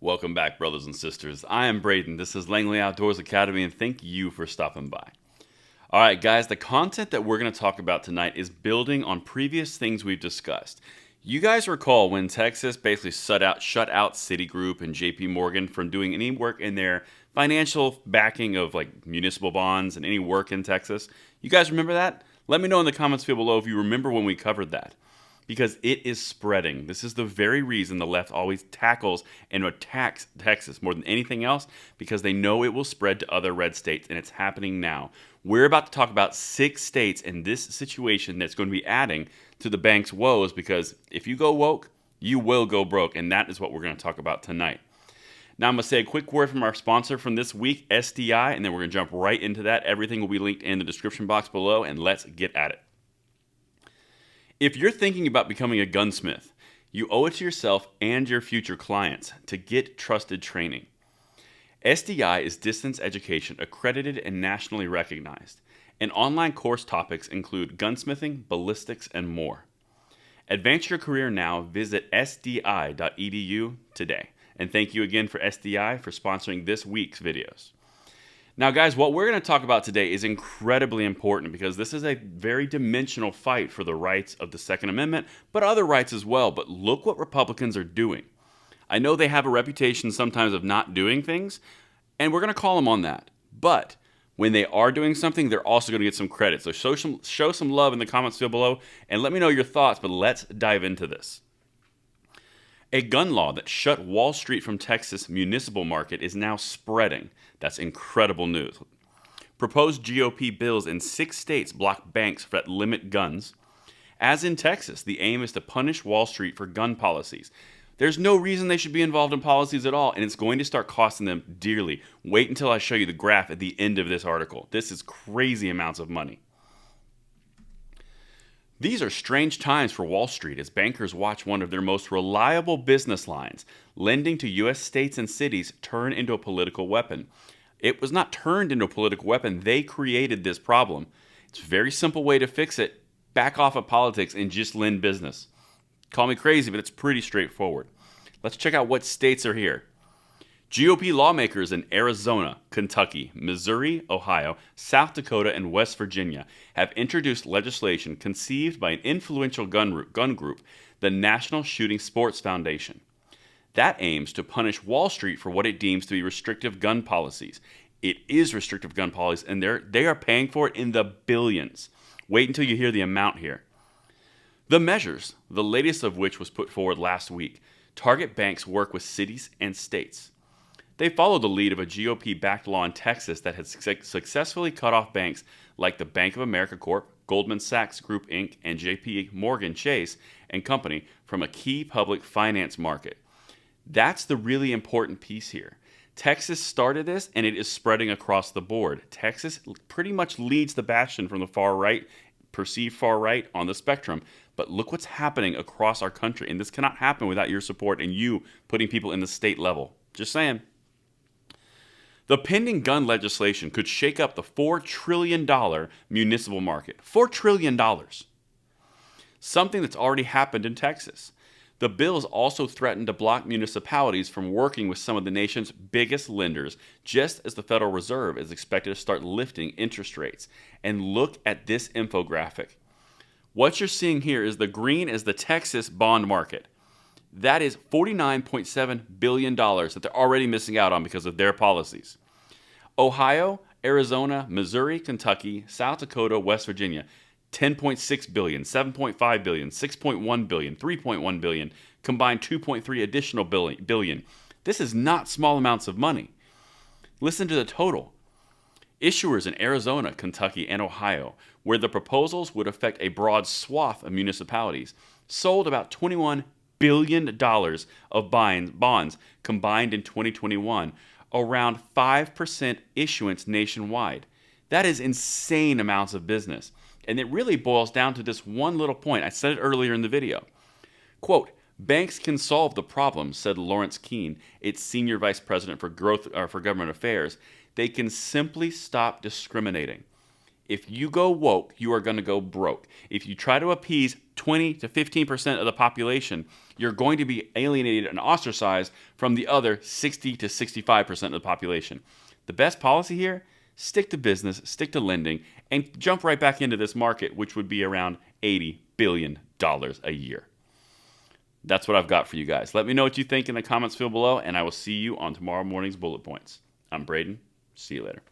Welcome back, brothers and sisters. I am Braden. This is Langley Outdoors Academy, and thank you for stopping by. All right, guys, the content that we're going to talk about tonight is building on previous things we've discussed. You guys recall when Texas basically shut out Citigroup and JP Morgan from doing any work in their financial backing of like municipal bonds and any work in Texas? You guys remember that? Let me know in the comments field below if you remember when we covered that. Because it is spreading. This is the very reason the left always tackles and attacks Texas more than anything else, because they know it will spread to other red states, and it's happening now. We're about to talk about 6 states in this situation that's going to be adding to the bank's woes, because if you go woke, you will go broke, and that is what we're going to talk about tonight. Now I'm going to say a quick word from our sponsor from this week, SDI, and then we're going to jump right into that. Everything will be linked in the description box below, and let's get at it. If you're thinking about becoming a gunsmith, you owe it to yourself and your future clients to get trusted training. SDI is distance education accredited and nationally recognized, and online course topics include gunsmithing, ballistics, and more. Advance your career now. Visit sdi.edu today. And thank you again for SDI for sponsoring this week's videos. Now, guys, what we're going to talk about today is incredibly important because this is a very dimensional fight for the rights of the Second Amendment, but other rights as well. But look what Republicans are doing. I know they have a reputation sometimes of not doing things, and we're going to call them on that. But when they are doing something, they're also going to get some credit. So show some love in the comments field below, and let me know your thoughts, but let's dive into this. A gun law that shut Wall Street from Texas' municipal market is now spreading. That's incredible news. Proposed GOP bills in 6 states block banks that limit guns. As in Texas, the aim is to punish Wall Street for gun policies. There's no reason they should be involved in policies at all, and it's going to start costing them dearly. Wait until I show you the graph at the end of this article. This is crazy amounts of money. These are strange times for Wall Street as bankers watch one of their most reliable business lines, lending to U.S. states and cities, turn into a political weapon. It was not turned into a political weapon. They created this problem. It's a very simple way to fix it. Back off of politics and just lend business. Call me crazy, but it's pretty straightforward. Let's check out what states are here. GOP lawmakers in Arizona, Kentucky, Missouri, Ohio, South Dakota, and West Virginia have introduced legislation conceived by an influential gun group, the National Shooting Sports Foundation. That aims to punish Wall Street for what it deems to be restrictive gun policies. It is restrictive gun policies, and they are paying for it in the billions. Wait until you hear the amount here. The measures, the latest of which was put forward last week, target banks' work with cities and states. They follow the lead of a GOP-backed law in Texas that has successfully cut off banks like the Bank of America Corp., Goldman Sachs Group Inc., and JP Morgan Chase and Company from a key public finance market. That's the really important piece here. Texas started this, and it is spreading across the board. Texas pretty much leads the bastion from the far right, perceived far right on the spectrum. But look what's happening across our country, and this cannot happen without your support and you putting people in the state level. Just saying. The pending gun legislation could shake up the $4 trillion municipal market. $4 trillion. Something that's already happened in Texas. The bills also threaten to block municipalities from working with some of the nation's biggest lenders, just as the Federal Reserve is expected to start lifting interest rates. And look at this infographic. What you're seeing here is the green is the Texas bond market. That is $49.7 billion that they're already missing out on because of their policies. Ohio, Arizona, Missouri, Kentucky, South Dakota, West Virginia, $10.6 billion, $7.5 billion, $6.1 billion, $3.1 billion, combined $2.3 additional billion. This is not small amounts of money. Listen to the total. Issuers in Arizona, Kentucky, and Ohio, where the proposals would affect a broad swath of municipalities, sold about $21 billion of bonds combined in 2021, around 5% issuance nationwide. That is insane amounts of business. And it really boils down to this one little point. I said it earlier in the video. Quote, banks can solve the problem, said Lawrence Keene, its senior vice president for government affairs. They can simply stop discriminating. If you go woke, you are going to go broke. If you try to appease 20 to 15% of the population, you're going to be alienated and ostracized from the other 60 to 65% of the population. The best policy here, stick to business, stick to lending, and jump right back into this market, which would be around $80 billion a year. That's what I've got for you guys. Let me know what you think in the comments field below, and I will see you on tomorrow morning's Bullet Points. I'm Braden. See you later.